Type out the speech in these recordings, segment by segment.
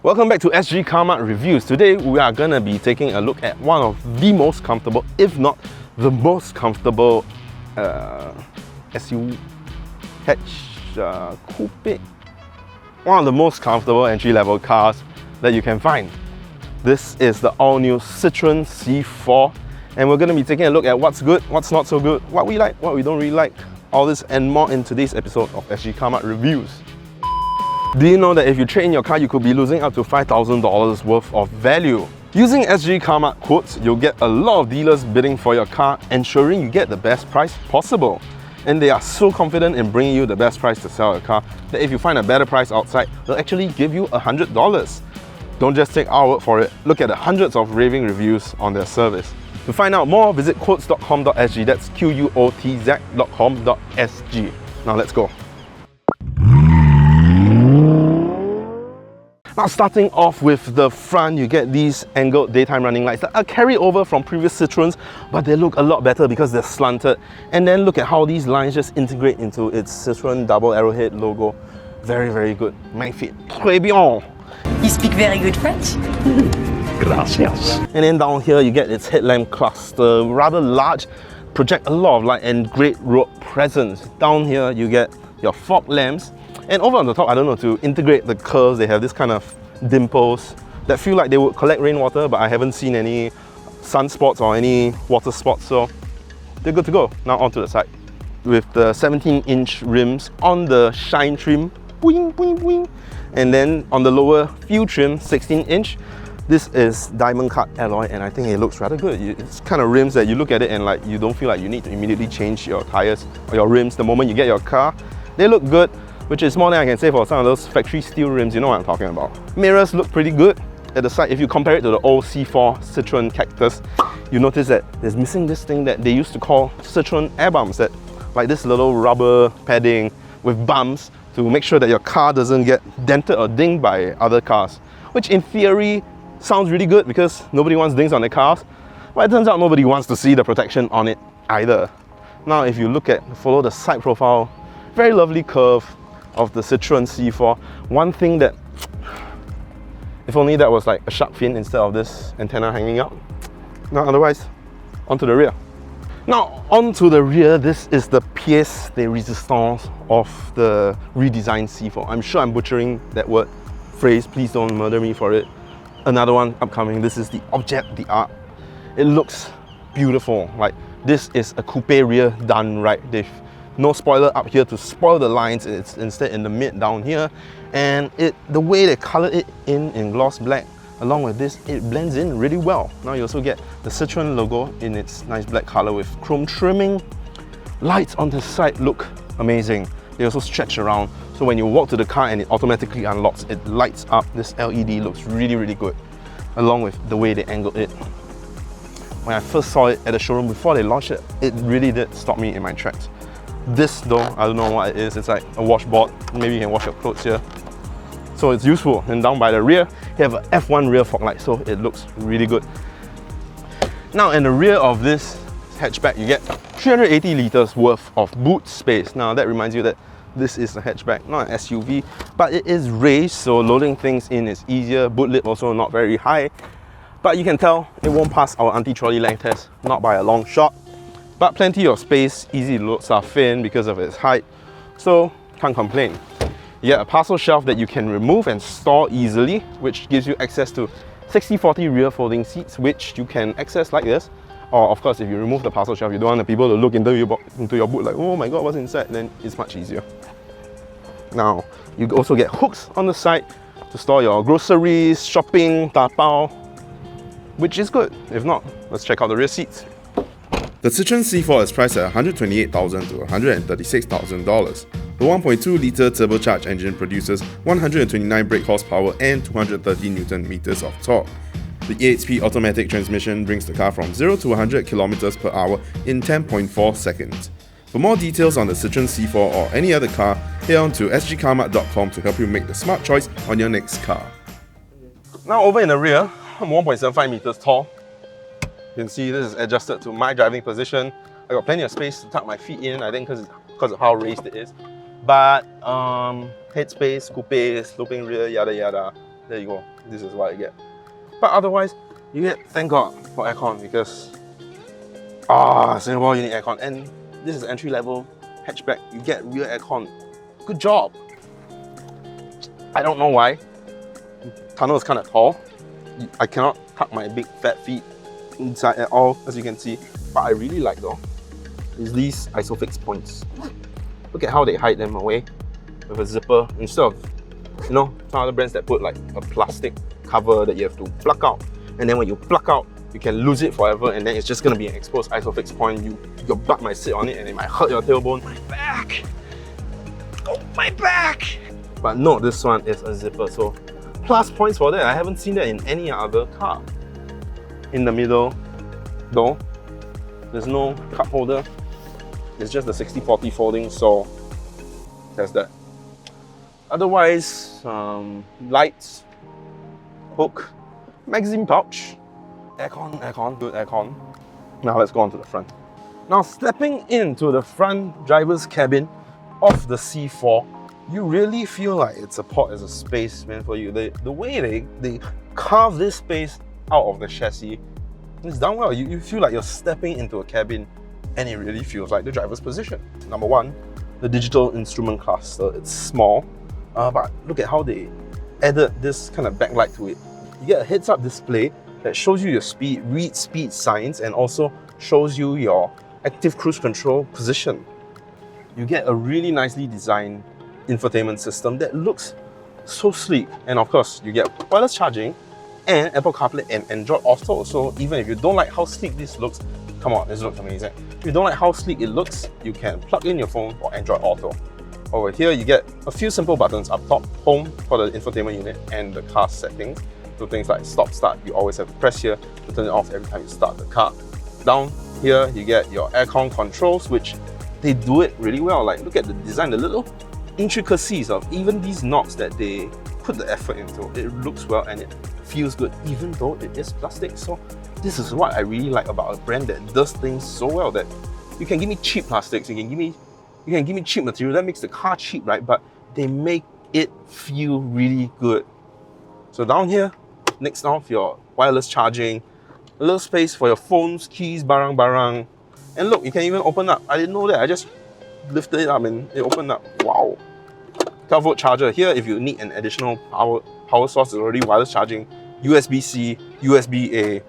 Welcome back to sgCarMart Reviews. Today we are going to be taking a look at one of the most comfortable, if not the most comfortable SUV coupe. One of the most comfortable entry-level cars that you can find. This is the all-new Citroën C4, and we're going to be taking a look at what's good, what's not so good, what we like, what we don't really like, all this and more in today's episode of sgCarMart Reviews. Do you know that if you trade in your car, you could be losing up to $5,000 worth of value? Using sgCarMart Quotz, you'll get a lot of dealers bidding for your car, ensuring you get the best price possible. And they are so confident in bringing you the best price to sell a car that if you find a better price outside, they'll actually give you $100. Don't just take our word for it, look at the hundreds of raving reviews on their service. To find out more, visit quotz.com.sg, that's quotz.com.sg. Now let's go. Now starting off with the front, you get these angled daytime running lights that are carried over from previous Citroëns, but they look a lot better because they're slanted. And then look at how these lines just integrate into its Citroën double arrowhead logo. Very, very good. Magnifique. Très bien. You speak very good French. Gracias. And then down here you get its headlamp cluster, rather large, project a lot of light and great road presence. Down here you get your fog lamps. And over on the top, I don't know, to integrate the curves, they have this kind of dimples that feel like they would collect rainwater, but I haven't seen any sunspots or any water spots, so they're good to go. Now onto the side. With the 17-inch rims on the shine trim, boing, boing, boing. And then on the lower fuel trim, 16-inch. This is diamond cut alloy, and I think it looks rather good. It's kind of rims that you look at it and like you don't feel like you need to immediately change your tires or your rims the moment you get your car. They look good, which is more than I can say for some of those factory steel rims. You know what I'm talking about. Mirrors look pretty good at the side. If you compare it to the old C4 Citroën Cactus, you notice that there's missing this thing that they used to call Citroën air bumps, that like this little rubber padding with bumps to make sure that your car doesn't get dented or dinged by other cars, which in theory sounds really good because nobody wants dings on their cars, but it turns out nobody wants to see the protection on it either. Now if you follow the side profile, very lovely curve of the Citroën C4. One thing that, if only that was like a shark fin instead of this antenna hanging out. Now otherwise, onto the rear. Now onto the rear, this is the pièce de résistance of the redesigned C4. I'm sure I'm butchering that phrase, please don't murder me for it. Another one upcoming, this is the object d'art. It looks beautiful. Like, this is a coupe rear done right. They've no spoiler up here to spoil the lines, it's instead in the mid down here, and the way they color it in gloss black along with this, it blends in really well. Now you also get the Citroën logo in its nice black color with chrome trimming. Lights on the side look amazing. They also stretch around, so when you walk to the car and it automatically unlocks, it lights up. This LED looks really, really good, along with the way they angled it. When I first saw it at the showroom before they launched it, it really did stop me in my tracks. This though, I don't know what it is. It's like a washboard. Maybe you can wash your clothes here. So it's useful. And down by the rear, you have an F1 rear fog light, so it looks really good. Now in the rear of this hatchback, you get 380 liters worth of boot space. Now that reminds you that this is a hatchback, not an SUV, but it is raised, so loading things in is easier. Boot lid also not very high, but you can tell it won't pass our anti-trolley length test, not by a long shot. But plenty of space, easy to load stuff in because of its height, so can't complain. You get a parcel shelf that you can remove and store easily, which gives you access to 60/40 rear folding seats, which you can access like this. Or of course, if you remove the parcel shelf, you don't want the people to look into your boot like, oh my god, what's inside? Then it's much easier. Now, you also get hooks on the side to store your groceries, shopping, tapao, which is good. If not, let's check out the rear seats. The Citroën C4 is priced at $128,000 to $136,000. The 1.2-litre turbocharged engine produces 129 brake horsepower and 230 Nm of torque. The EAT8 automatic transmission brings the car from 0 to 100 km per hour in 10.4 seconds. For more details on the Citroën C4 or any other car, head on to sgcarmart.com to help you make the smart choice on your next car. Now over in the rear, I'm 1.75 meters tall. You can see this is adjusted to my driving position. I got plenty of space to tuck my feet in, I think because of how raised it is. But headspace, coupe, sloping rear, yada yada. there you go. This is what I get. But otherwise, you get, thank God for aircon, because Singapore, you need aircon. And this is entry-level hatchback. You get real aircon. Good job. I don't know why. Tunnel is kind of tall. I cannot tuck my big fat feet inside at all, as you can see. But I really like though is these isofix points. Look at how they hide them away with a zipper instead of, you know, some other brands that put like a plastic cover that you have to pluck out, and then when you pluck out, you can lose it forever, and then it's just gonna be an exposed isofix point. Your butt might sit on it, and it might hurt your tailbone. My back! Oh, my back! But no, this one is a zipper, so plus points for that. I haven't seen that in any other car. In the middle, though, there's no cup holder. It's just the 60/40 folding, so there's that. Otherwise, lights, hook, magazine pouch, aircon, good aircon. Now let's go on to the front. Now stepping into the front driver's cabin of the C4, you really feel like it's a pot as a space meant for you. The way they carve this space out of the chassis is done well. You feel like you're stepping into a cabin, and it really feels like the driver's position. Number one, the digital instrument cluster. It's small, but look at how they added this kind of backlight to it. You get a heads-up display that shows you your speed, reads speed signs, and also shows you your active cruise control position. You get a really nicely designed infotainment system that looks so sleek, and of course you get wireless charging and Apple CarPlay and Android Auto. So even if you don't like how sleek this looks, come on, this looks amazing. If you don't like how sleek it looks, you can plug in your phone for Android Auto. Over here you get a few simple buttons up top: home for the infotainment unit and the car settings. So things like stop, start, you always have to press here to turn it off every time you start the car. Down here you get your aircon controls, which they do it really well. Like, look at the design, the little intricacies of even these knobs that they put the effort into. It looks well and it feels good, even though it is plastic. So this is what I really like about a brand that does things so well, that you can give me cheap plastics, you can give me cheap material that makes the car cheap, right? But they make it feel really good. So down here, next off, your wireless charging, a little space for your phones, keys, barang. And look, you can even open up. I didn't know that. I just lifted it up and it opened up. Wow. 12-volt charger. Here, if you need an additional power source, it's already wireless charging. USB-C, USB-A.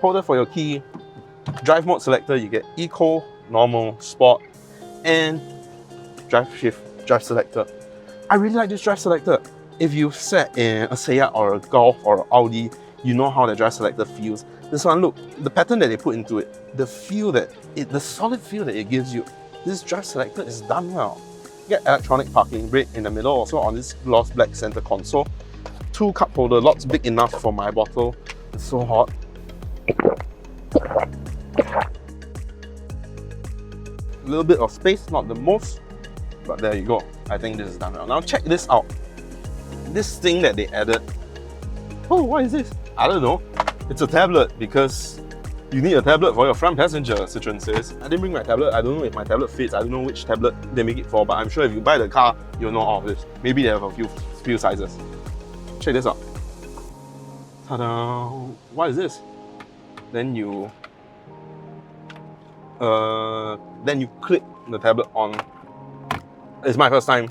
Holder for your key. Drive mode selector, you get Eco, Normal, Sport, and Drive Shift, Drive Selector. I really like this Drive Selector. If you've sat in a Seat or a Golf or an Audi, you know how the Drive Selector feels. This one, look, the pattern that they put into it, the solid feel that it gives you, this Drive Selector is done well. You get electronic parking brake in the middle, also on this gloss black center console. 2 cup holder, lots big enough for my bottle. It's so hot. A little bit of space, not the most, but there you go. I think this is done well. Now check this out. This thing that they added. Oh, what is this? I don't know. It's a tablet, because you need a tablet for your front passenger, Citroën says. I didn't bring my tablet. I don't know if my tablet fits. I don't know which tablet they make it for, but I'm sure if you buy the car, you'll know all of this. Maybe they have a few sizes. Check this out. Ta-da! What is this? Then you click the tablet on. It's my first time.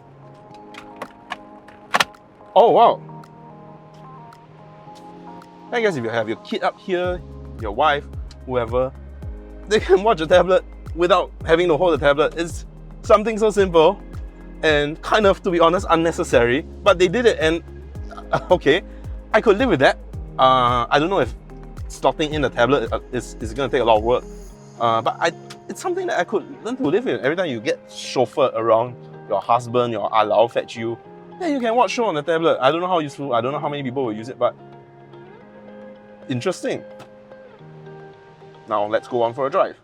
Oh wow! I guess if you have your kid up here, your wife, whoever, they can watch a tablet without having to hold the tablet. It's something so simple and kind of, to be honest, unnecessary. But they did it, and okay, I could live with that. I don't know if slotting in the tablet is going to take a lot of work. But it's something that I could learn to live with. Every time you get chauffeured around, your husband, your alao fetch you, yeah, you can watch show on the tablet. I don't know how useful, I don't know how many people will use it, but interesting. Now let's go on for a drive.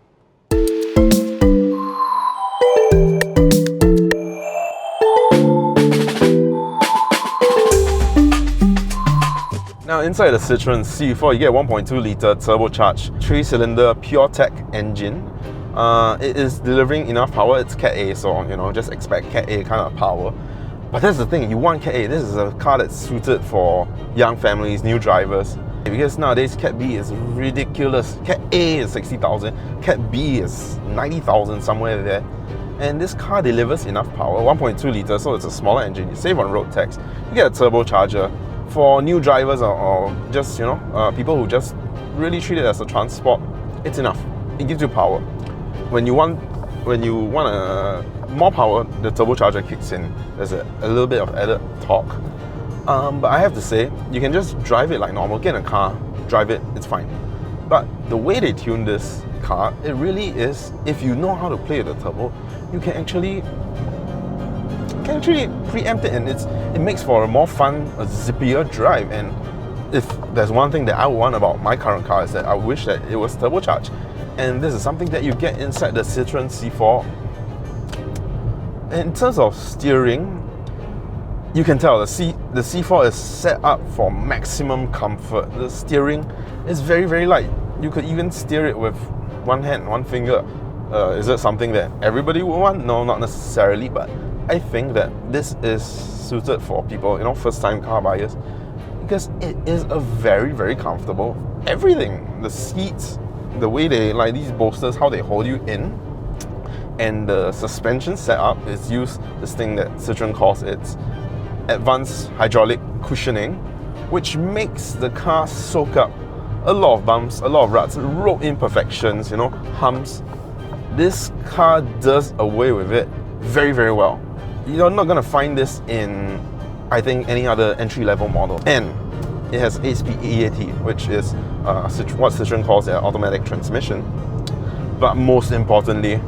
Now inside the Citroën C4, you get 1.2 litre turbocharged 3-cylinder PureTech engine. It is delivering enough power. It's Cat A, so you know, just expect Cat A kind of power. But that's the thing, you want Cat A. This is a car that's suited for young families, new drivers. Because nowadays Cat B is ridiculous. Cat A is 60,000, Cat B is 90,000, somewhere there. And this car delivers enough power, 1.2 litres, so it's a smaller engine. You save on road tax. You get a turbocharger for new drivers or just, you know, people who just really treat it as a transport. It's enough. It gives you power. When you want more power, the turbocharger kicks in. There's a little bit of added torque. But I have to say, you can just drive it like normal. Get in a car, drive it, it's fine. But the way they tune this car, it really is, if you know how to play with the turbo, you can actually preempt it, and it makes for a more fun, a zippier drive. And if there's one thing that I want about my current car, is that I wish that it was turbocharged. And this is something that you get inside the Citroën C4. In terms of steering, you can tell the C4 is set up for maximum comfort. The steering is very, very light. You could even steer it with one hand, one finger. Is it something that everybody would want? No, not necessarily, but I think that this is suited for people, you know, first-time car buyers, because it is a very, very comfortable everything. The seats, the way they, like these bolsters, how they hold you in, and the suspension setup is used this thing that Citroën calls its advanced hydraulic cushioning, which makes the car soak up a lot of bumps, a lot of ruts, road imperfections, you know, humps. This car does away with it very, very well. You're not going to find this in, I think, any other entry-level model. And it has 8-speed EAT, which is what Citroën calls their automatic transmission. But most importantly,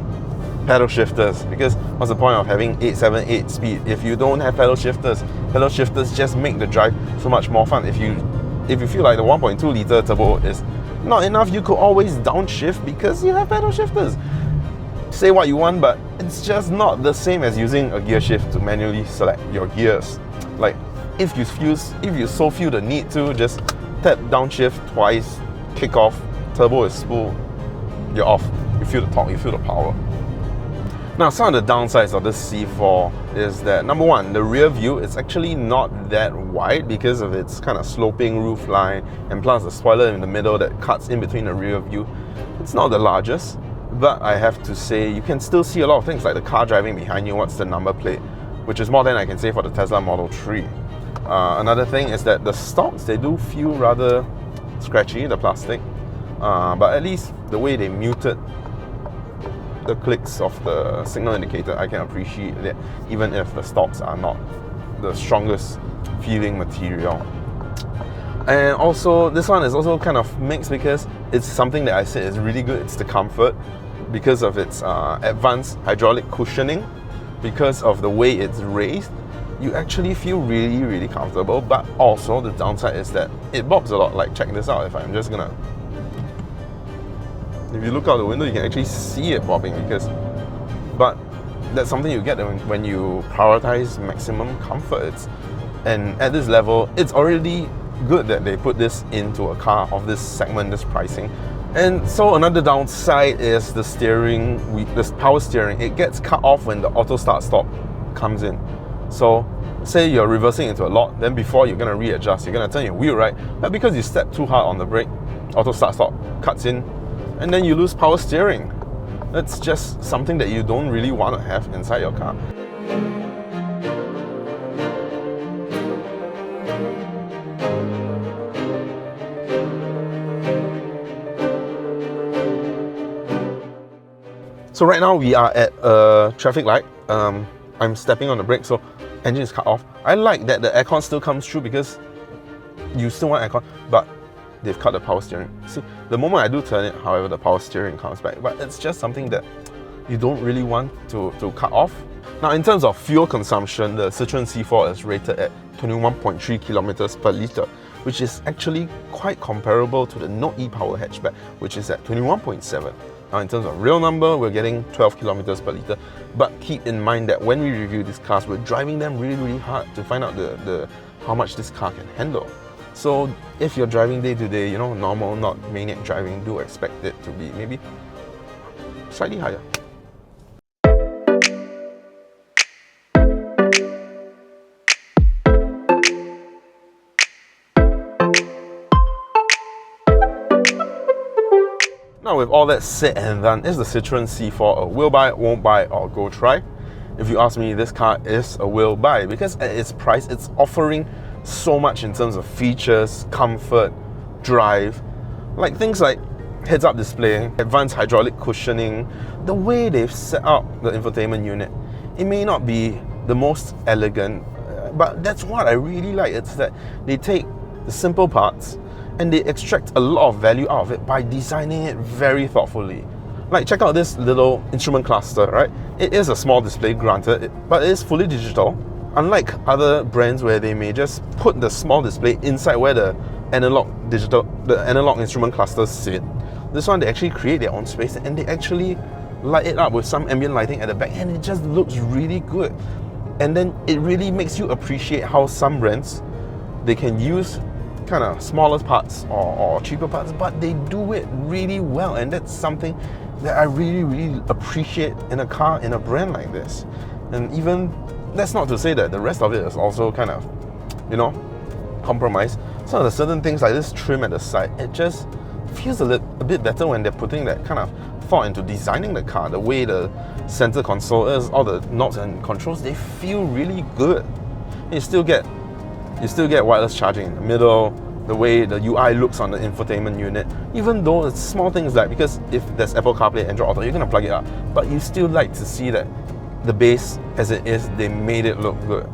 pedal shifters. Because what's the point of having 8 speed if you don't have pedal shifters? Pedal shifters just make the drive so much more fun. If you feel like the 1.2 litre turbo is not enough, you could always downshift because you have pedal shifters. Say what you want, but it's just not the same as using a gear shift to manually select your gears. Like if you so feel the need to, just tap downshift twice, kick off, turbo is full, you're off. You feel the torque, you feel the power. Now, some of the downsides of this C4 is that, number one, the rear view is actually not that wide because of its kind of sloping roof line, and plus the spoiler in the middle that cuts in between the rear view. It's not the largest, but I have to say you can still see a lot of things like the car driving behind you, what's the number plate, which is more than I can say for the Tesla Model 3. Another thing is that the stalks, they do feel rather scratchy, the plastic, but at least the way they muted the clicks of the signal indicator, I can appreciate that, even if the stalks are not the strongest feeling material. And also, this one is also kind of mixed because it's something that I said is really good. It's the comfort because of its advanced hydraulic cushioning, because of the way it's raised. You actually feel really, really comfortable, but also the downside is that it bobs a lot. Like, check this out. If I'm just gonna, if you look out the window, you can actually see it bobbing but that's something you get when you prioritize maximum comfort. And at this level, it's already good that they put this into a car of this segment, this pricing. And so another downside is the steering, this power steering. It gets cut off when the auto start stop comes in. So say you're reversing into a lot, then before you're gonna readjust, you're gonna turn your wheel right, but because you step too hard on the brake, auto start stop cuts in, and then you lose power steering. That's just something that you don't really want to have inside your car. So right now we are at a traffic light. I'm stepping on the brake, so engine is cut off. I like that the aircon still comes through because you still want aircon, but they've cut the power steering. See, the moment I do turn it, however, the power steering comes back. But it's just something that you don't really want to cut off. Now, in terms of fuel consumption, the Citroën C4 is rated at 21.3 kilometers per litre, which is actually quite comparable to the Note E-Power hatchback, which is at 21.7. Now, in terms of real number, we're getting 12 kilometers per litre. But keep in mind that when we review these cars, we're driving them really, really hard to find out how much this car can handle. So if you're driving day to day, you know, normal, not maniac driving, do expect it to be maybe slightly higher. Now with all that said and done, is the Citroën C4 a will buy, won't buy, or go try? If you ask me, this car is a will buy because at its price, it's offering so much in terms of features, comfort, drive, like things like heads-up display, advanced hydraulic cushioning, the way they've set up the infotainment unit. It may not be the most elegant, but that's what I really like. It's that they take the simple parts and they extract a lot of value out of it by designing it very thoughtfully. Like, check out this little instrument cluster, right? It is a small display, granted, but it is fully digital. Unlike other brands where they may just put the small display inside where the analog instrument clusters sit, this one they actually create their own space and they actually light it up with some ambient lighting at the back, and it just looks really good. And then it really makes you appreciate how some brands, they can use kind of smaller parts or cheaper parts, but they do it really well, and that's something that I really appreciate in a car, in a brand like this. And even, that's not to say that the rest of it is also kind of, you know, compromised. Some of the certain things like this trim at the side, it just feels a bit better when they're putting that kind of thought into designing the car. The way the center console is, all the knobs and controls, they feel really good. You still get wireless charging in the middle, the way the UI looks on the infotainment unit, even though it's small things like, because if there's Apple CarPlay, Android Auto, you're gonna plug it up, but you still like to see that the base as it is, they made it look good.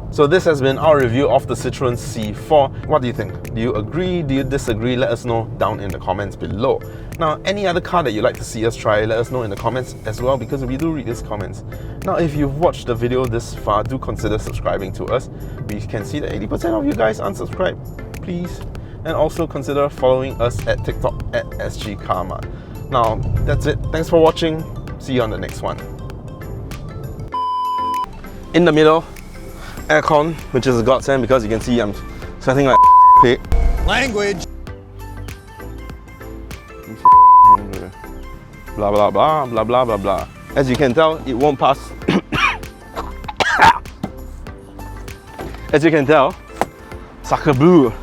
So this has been our review of the Citroën C4. What do you think? Do you agree? Do you disagree? Let us know down in the comments below. Now, any other car that you'd like to see us try, let us know in the comments as well, because we do read these comments. Now, if you've watched the video this far, do consider subscribing to us. We can see that 80% of you guys unsubscribe, please. And also consider following us at TikTok at sgCarMart. Now, that's it. Thanks for watching. See you on the next one. In the middle, aircon, which is a godsend because you can see I'm sweating like pig. Language. Blah blah blah blah blah blah blah. As you can tell, it won't pass. As you can tell, sucker blue.